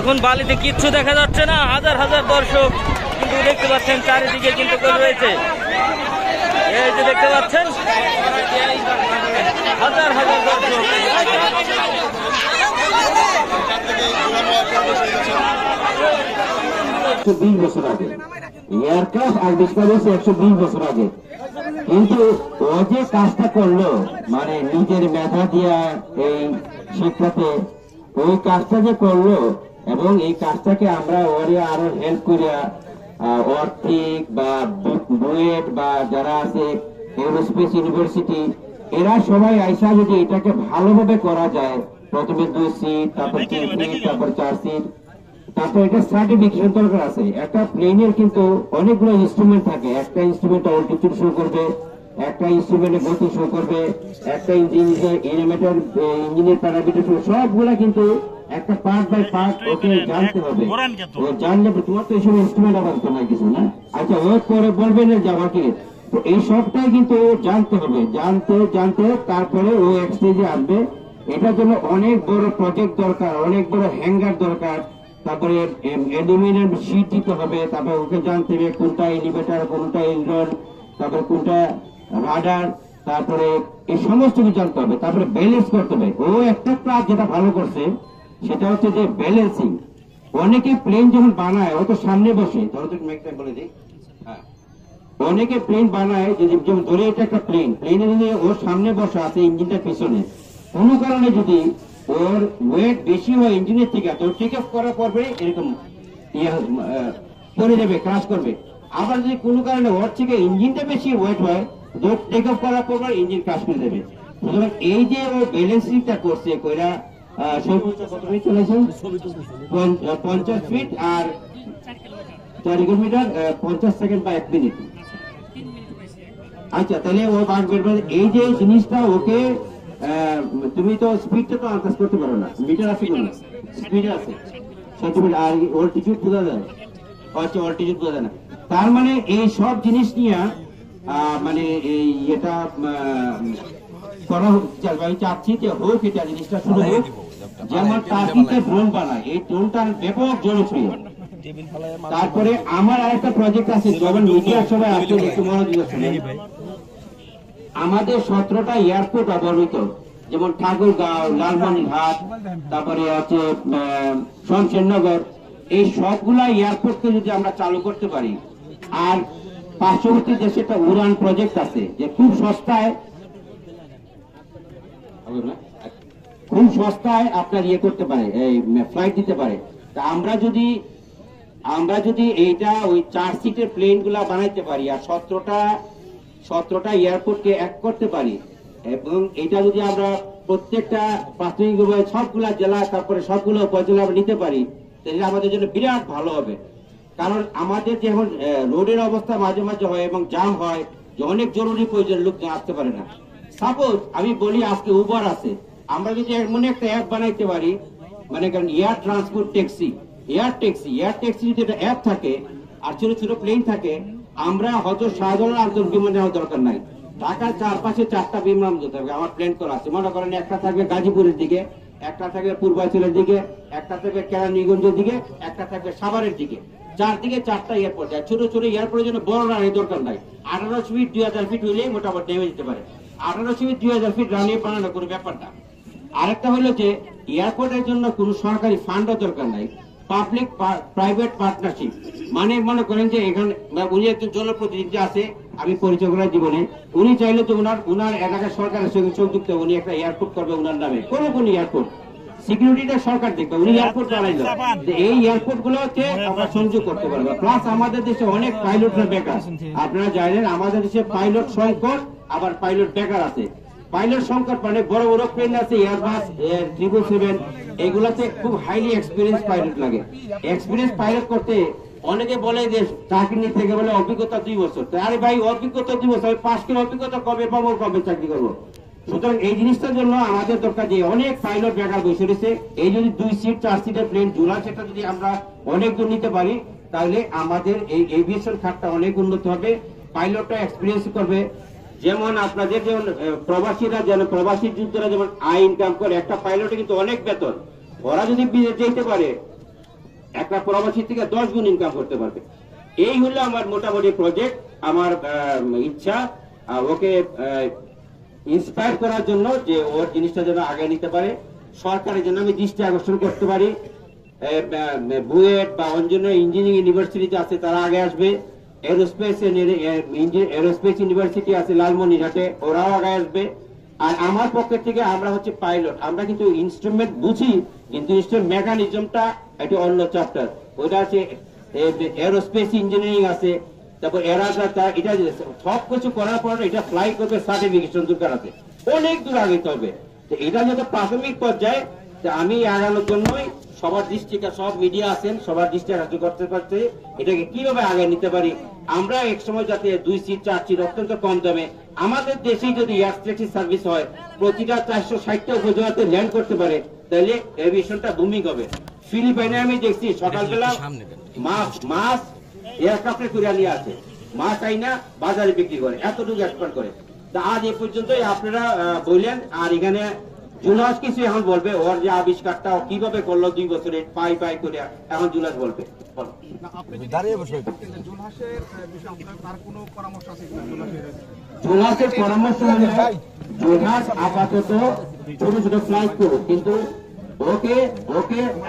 এখন বালিতে কিচ্ছু দেখা যাচ্ছে না, হাজার হাজার দর্শক কিন্তু দেখতে পাচ্ছেন চারিদিকে কিন্তু রয়েছে। এই যে দেখতে পাচ্ছেন হাজার হাজার দর্শক। 120 বছর আগে এয়ারক্রাফট আবিষ্কার হয়েছে 120 বছর আগে, কিন্তু ও যে কাজটা করলো মানে নিজের মেধা দিয়া এই শিক্ষাতে ওই কাজটা যে করলো এবং এই কাজটাকে আমরা ওরে আরো হেল্প করিয়া অর্থিক বা বুয়েট বা যারা আছে এরোস্পেস ইউনিভার্সিটি এরা সবাই আইসা যদি এটাকে ভালোভাবে করা যায়, প্রথমে 2 সিট, তারপর 3 সিট, তারপর 4 সিট, তারপর এটা সার্টিফিকেশন দরকার আছে। একটা প্লেনের কিন্তু অনেকগুলো ইনস্ট্রুমেন্ট থাকে, একটা ইনস্ট্রুমেন্ট অল্টিটিউড শো করবে, একটা ইনস্ট্রুমেন্টে গতি শো করবে, একটা ইঞ্জিনের প্যারামিটার শো, সবগুলা কিন্তু একটা পার্ট বাই পার্ট ওকে জানতে হবে। ও জানলে তোমার তো এইসব ইনস্ট্রুমেন্ট আবার তো নাই কিছু না। আচ্ছা ও পরে বলবেন যে আমাকে তো এই সবটাই কিন্তু জানতে হবে, জানতে জানতে তারপরে ও এক স্টেজে আসবে। এটার জন্য অনেক বড় প্রজেক্ট দরকার, অনেক বড় হ্যাঙ্গার দরকার, তারপরে অ্যালুমিনিয়াম শীট দিতে হবে, তারপরে ওকে জানতে হবে কোনটা এলিভেটর, কোনটা ইঞ্জিন, তারপরে কোনটা রাডার, তারপরে এই সমস্ত কিছু জানতে হবে। তারপরে ব্যালেন্স করতে হবে। ও একটা কাজ যেটা ভালো করছে সেটা হচ্ছে যে ব্যালেন্সিং। অনেকে প্লেন যখন বানায় ও তো সামনে বসে, ধরো তো মেকটা বলে দিই, হ্যাঁ অনেকে প্লেন বানায় যেমন ধরে এটা একটা প্লেনে যদি ওর সামনে বসা আছে ইঞ্জিনটা পিছনে, কোনো কারণে যদি ওর ওয়েট বেশি হয় ইঞ্জিনের থেকে তো টেক অফ করার পরে এরকম পড়ে যাবে, ক্রাশ করবে। আবার যদি কোনো কারণে ওর থেকে ইঞ্জিনটা বেশি ওয়েট হয় তো টেক অফ করার পর ইঞ্জিন ক্রাশ করে দেবে। সুতরাং এই যে ও ব্যালেন্সিংটা করছে কইরা সর্বোচ্চ কত ফিট চলেছে 50 ফিট আর 4 কিলোমিটার 50 সেকেন্ড বা 1 মিনিট। আচ্ছা তাহলে ও বাঘ বেরবে। এই যে জিনিসটা ওকে তুমি তো স্পিডটা তো আন্দাজ করতে পারো না, মিটার আছে কোনো স্পিড আছে সেন্টিমিটার, আর অল্টিটিউড বোঝা যায়, আচ্ছা অল্টিটিউড বোঝা যায় না। তার মানে এই সব জিনিস নিয়ে মানে এই এটা করা আমি চাচ্ছি যে হোক, এটা জিনিসটা শুরু হোক। যেমন টার্কিতে ড্রোন বানায়, এই ড্রোনটার ব্যাপক জনপ্রিয়। তারপরে আমার আরেকটা প্রজেক্ট আছে, যখন মিডিয়ার সবাই আসছে একটু মনোযোগ শুনে, আমাদের 17টা এয়ারপোর্ট অবস্থিত, যেমন ঠাকুরগাঁও, লালমনিরহাট, তারপরে আছে শমশেরনগর, এই সবগুলা এয়ারপোর্টকে যদি আমরা চালু করতে পারি, আর পার্শ্ববর্তী দেশে একটা উড়ান প্রজেক্ট আছে যে খুব সস্তায় আপনার ইয়ে করতে পারে, এই ফ্লাইট দিতে পারে। তা আমরা যদি এইটা ওই 4 সিটের প্লেন গুলা বানাইতে পারি আর 17টা এয়ারপোর্টকে এক করতে পারি, এবং এটা যদি আমরা প্রত্যেকটা প্রাথমিক সবগুলা জেলা তারপরে সবগুলো উপজেলা আমরা নিতে পারি, তাহলে আমাদের জন্য বিরাট ভালো হবে। কারণ আমাদের যেমন রোডের অবস্থা মাঝে মাঝে হয় এবং জাম হয়, যে অনেক জরুরি প্রয়োজন লোক আসতে পারে না। সাপোজ আমি বলি আজকে উবার আছে, আমরা যদি এমন একটা অ্যাপ বানাইতে পারি, মানে কারণ air transport taxi, air taxi যদি একটা অ্যাপ থাকে আর ছোট ছোট প্লেন থাকে, আমরা হয়তো শাহজালাল আন্তর্জাতিক বিমান নেওয়ার দরকার নাই, ঢাকার চারপাশে 4টা বিমান যেতে হবে। আমার প্ল্যান করা আছে, মনে করেন একটা থাকবে গাজীপুরের দিকে, একটা থাকবে পূর্বাঞ্চলের দিকে, একটা থাকবে কেরানীগঞ্জের দিকে, একটা থাকবে সাভারের দিকে, চারদিকে 4টা এয়ারপোর্ট। ছোট ছোট এয়ারপোর্টের জন্য বড় রানের দরকার নাই, 1800 ফিট 2000 ফিট হইলেই মোটামুটি নেমে যেতে পারে। 1800 ফিট 2000 ফিট রানিয়ে বানানো কোনো ব্যাপারটা। আরেকটা হলো যে এয়ারপোর্টের জন্য কোনো সরকারি ফান্ডও দরকার নাই, পাবলিক প্রাইভেট পার্টনারশিপ। মানে মনে করেন যে এখানে উনি একজন জনপ্রতিনিধি আছে, আমি পরিচয় করার জীবনে, উনি চাইলে তো উনার এলাকার সরকারের সঙ্গে সংযুক্ত, উনি একটা এয়ারপোর্ট করবে উনার নামে, কোনো এয়ারপোর্ট, সিকিউরিটিটা সরকার দেখবে, উনি এয়ারপোর্ট বানাইল। এই এয়ারপোর্ট গুলোকে আমরা সংযোগ করতে পারবো। প্লাস আমাদের দেশে অনেক পাইলটরা বেকার, আপনারা জানেন আমাদের দেশে পাইলট সংকট, আবার পাইলট বেকার আছে। পাইলট সংকট মানে বড় বড় প্লেন আছে, এয়ারবাস 777, এগুলাতে খুব হাইলি এক্সপিরিয়েন্স পাইলট লাগে। এক্সপিরিয়েন্স পাইলট করতে অনেকে বলে যে চাকরি নিতে থেকে বলে অভিজ্ঞতা 2 বছর। আরে ভাই অভিজ্ঞতা 2 বছর, আমি 5 কিলো অভিজ্ঞতা কবে পাবো, কবে চাকরি করবো? সুতরাং এই জিনিসটার জন্য আমাদের দরকার যে অনেক পাইলট বেকার বসে রয়েছে, এই যদি 2 সিট 4 সিটের প্লেন জুলা সেটা যদি আমরা অনেক দূর নিতে পারি, তাহলে আমাদের এই এভিয়েশন খাতটা অনেক উন্নত হবে, পাইলটটা এক্সপিরিয়েন্স করবে। যেমন আপনাদের যেমন প্রবাসীরা, যেন প্রবাসী যুদ্ধরা যেমন আয় ইনকাম করে, একটা পাইলটে কিন্তু অনেক বেতন, ওরা যদি বিদেশ যেতে পারে একটা প্রবাসী থেকে 10 গুণ ইনকাম করতে পারবে। এই হলো আমার মোটামুটি প্রজেক্ট, আমার ইচ্ছা ওকে ইন্সপায়ার করার জন্য যে ওর জিনিসটা যেন আগে নিতে পারে, সরকারের জন্য আমি দৃষ্টি আকর্ষণ করতে পারি। বুয়েট বা অন্যান্য ইঞ্জিনিয়ারিং ইউনিভার্সিটিতে আছে তারা আগে আসবে, এরোস্পেস ইউনিভার্সিটি আছে লালমনিরহাটে, ওরাও আগে আসবে। আর আমার পক্ষে থেকে আমরা হচ্ছে পাইলট, আমরা কিন্তু ইনস্ট্রুমেন্ট বুঝি, কিন্তু ইনস্ট্রুমেন্ট মেকানিজমটা একটা অন্য চ্যাপ্টার। ওইটা আছে এরোস্পেস ইঞ্জিনিয়ারিং আছে, তারপর এটা সব কিছু করার পর এটা ফ্লাই করবে, সার্টিফিকেশন দরকার আছে, অনেক দূর আগাইতে হবে। তো এটা যত প্রাথমিক পর্যায়ে, আমি আগানোর জন্যই সবার দৃষ্টি, সব মিডিয়া আছেন, সবার দৃষ্টি আকর্ষণ করতে পারছে এটাকে কিভাবে আগে নিতে পারি। আমরা এক সময় যাতে 2 সিট 4 সিট অত্যন্ত কম দামে আমাদের দেশেই যদি এয়ার ট্যাক্সি সার্ভিস হয়, প্রতিটা 460টা উপজেলাতে ল্যান্ড করতে পারে, তাহলে এভিয়েশনটা বুমিং হবে। ফিলিপাইনে আমি দেখছি সকালবেলা মাছ এয়ারক্রাফটে করে নিয়ে আসে, মাছ আইনা বাজারে বিক্রি করে, এতটুকু এক্সপোর্ট করে। তা আজ এ পর্যন্তই আপনারা বললেন। আর এখানে জুলাস কিছু এখন বলবে, ওর যে আবিষ্কারটা কিভাবে করলো 2 বছরে পাই করে, এখন জুলাস বলবে। জুলাসের পরামর্শ হলে জুলাস আপাতত ছোট ছোট ফ্লাইট করুক, কিন্তু ওকে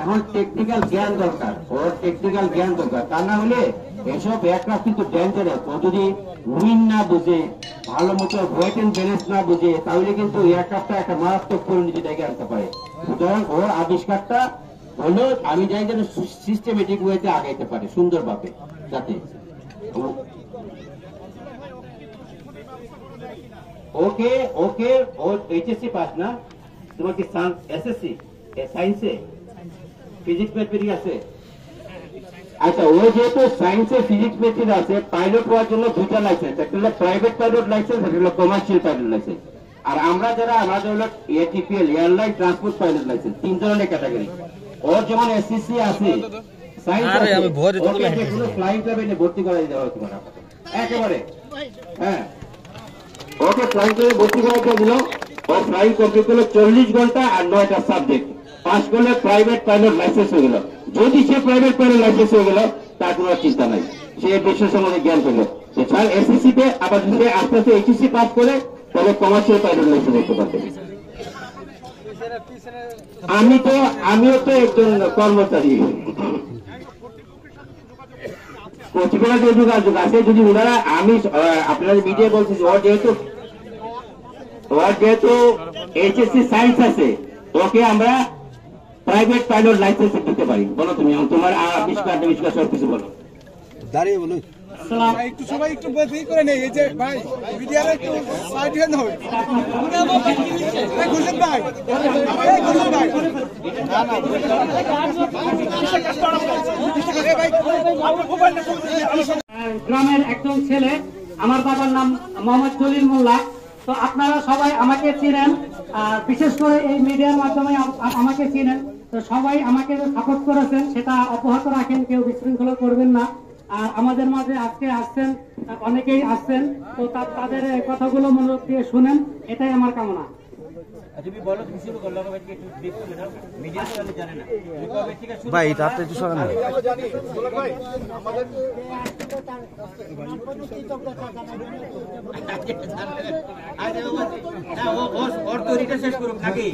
এখন টেকনিক্যাল জ্ঞান দরকার, ওর টেকনিক্যাল জ্ঞান দরকার। তা না হলে এসব এয়ারক্রাফট কিন্তু ডেঞ্জারাস। ও যদি উইন্ড না বুঝে, ভালো মতো ওয়েট এন্ড ব্যালেন্স না বুঝে, তাহলে কিন্তু এয়ারক্রাফটটা একটা মারাত্মক পরিণতি ডেকে আনতে পারে। সুতরাং ওর আবিষ্কারটা হলো আমি চাই যেন সিস্টেমেটিক ওয়েতে আগাইতে পারে সুন্দরভাবে, যাতে ওকে ও এইচএসসি পাস না, তোমার কি এসএসসি সায়েন্সে ফিজিক্স ম্যাথমেটিক্স আছে? আচ্ছা, ও যেহেতু সায়েন্সে ফিজিক্স ম্যাথমেটিক্স আছে, পাইলট হওয়ার জন্য 2টা লাইসেন্স, একটা হলো প্রাইভেট পাইলট লাইসেন্স, একটা হলো কমার্শিয়াল পাইলট লাইসেন্স। আর আমরা যারা আমাদের হলো এটিপিএল এয়ারলাইন ট্রান্সপোর্ট পাইলট লাইসেন্স, 3 ধরনের ক্যাটাগরি। ওর যেমন এসএসসি আছে, সায়েন্স আছে, ওকে যেগুলো ফ্লাইং ক্লাবে ভর্তি করা দেওয়া হতে পারে একেবারে। হ্যাঁ, ওকে ফ্লাইং ক্লাবে ভর্তি করা দিল, ও ফ্লাইং কমপ্লিট করলো 40 ঘন্টা আর 9টা সাবজেক্ট পাস করলে প্রাইভেট পাইলট লাইসেন্স হয়ে গেল। যদি সে প্রাইভেট পাইলট লাইসেন্স হয়ে গেল, তার কোনো চিন্তা নাই, সে বিশ্বের সম্বন্ধে জ্ঞান পেল। এছাড়া এসএসসি তে আবার যদি আস্তে আস্তে এইচএসসি পাস করে, তাহলে কমার্শিয়াল পাইলট লাইসেন্স হতে পারবে। আমিও তো একজন কর্মচারী, প্রতিকূলতা যোগাযোগ আছে। যদি ওনারা, আমি আপনারা মিডিয়া বলতেছি, ওর যেহেতু এইচএসসি সায়েন্স আছে, ওকে আমরা প্রাইভেট পাইলট লাইসেন্স দিতে পারি। বলো তুমি তোমার আবিষ্কার সব কিছু বলো, দাঁড়িয়ে বলো। একটু সবাই একটু বেশি করে নেই, এই যে ভাই মিডিয়ার একটু সাইড হ্যান্ড হবে। ঘুষেন ভাই, ঘুষেন ভাই, গ্রামের একজন ছেলে, আমার বাবার নাম মোহাম্মদ জলিল মোল্লা। তো আপনারা সবাই আমাকে চিনেন, আর বিশেষ করে এই মিডিয়ার মাধ্যমে আমাকে চিনেন। তো সবাই আমাকে সাপোর্ট করেছেন, সেটা অব্যাহত রাখেন, কেউ বিশৃঙ্খলা করবেন না। আর আমাদের মাঝে আজকে আসছেন, অনেকেই আসছেন, তো তাদের কথাগুলো মনোযোগ দিয়ে শুনেন, এটাই আমার কামনা। ভাই তাতে একটু সরেন না। শেষ করুক নাকি?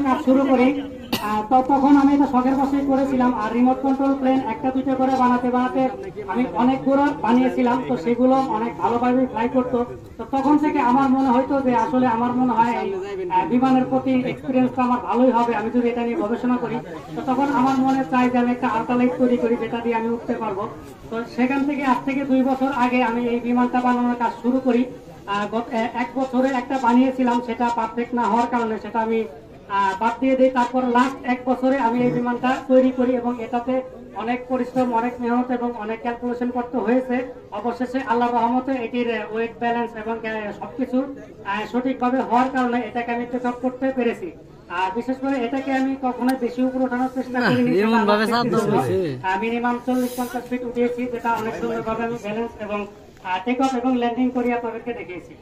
কাজ শুরু করি, তখন আমি এটা শখের বসেই করেছিলাম। আর রিমোট কন্ট্রোল প্লেন 1টা 2টা করে বানাতে আমি অনেকগুলো বানিয়েছিলাম। তো সেগুলো অনেক ভালোভাবে ফ্লাই করতো। তো তখন থেকে আমার মনে হয়তো যে আসলে আমার মনে হয় এই বিমানের প্রতি এক্সপিরিয়েন্সটা আমার ভালোই হবে আমি যদি এটা নিয়ে গবেষণা করি। তো তখন আমার মনে চাই যে আমি একটা আল্ট্রালাইট তৈরি করি, যেটা দিয়ে আমি উঠতে পারবো। তো সেখান থেকে আজ থেকে 2 বছর আগে আমি এই বিমানটা বানানোর কাজ শুরু করি। 1 বছরে একটা বানিয়েছিলাম, সেটা পারফেক্ট না হওয়ার কারণে সেটা আমি বাদ দিয়ে দিই। তারপর লাস্ট 1 বছরে আমি এই বিমানটা তৈরি করি এবং এটাতে অনেক পরিশ্রম, অনেক মেহনত এবং অনেক ক্যালকুলেশন করতে হয়েছে। অবশেষে আল্লাহর রহমতে এটির ওয়েট ব্যালেন্স এবং সবকিছু সঠিকভাবে হওয়ার কারণে এটাকে আমি টেক অফ করতে পেরেছি। আর বিশেষ করে এটাকে আমি কখনোই বেশি উপরে ওঠানোর চেষ্টা করিনি, মিনিমাম 40-50 ফিট উঠিয়েছি, যেটা অনেক সুন্দরভাবে আমি ব্যালেন্স এবং টেক অফ এবং ল্যান্ডিং করে আপনাদেরকে দেখিয়েছি।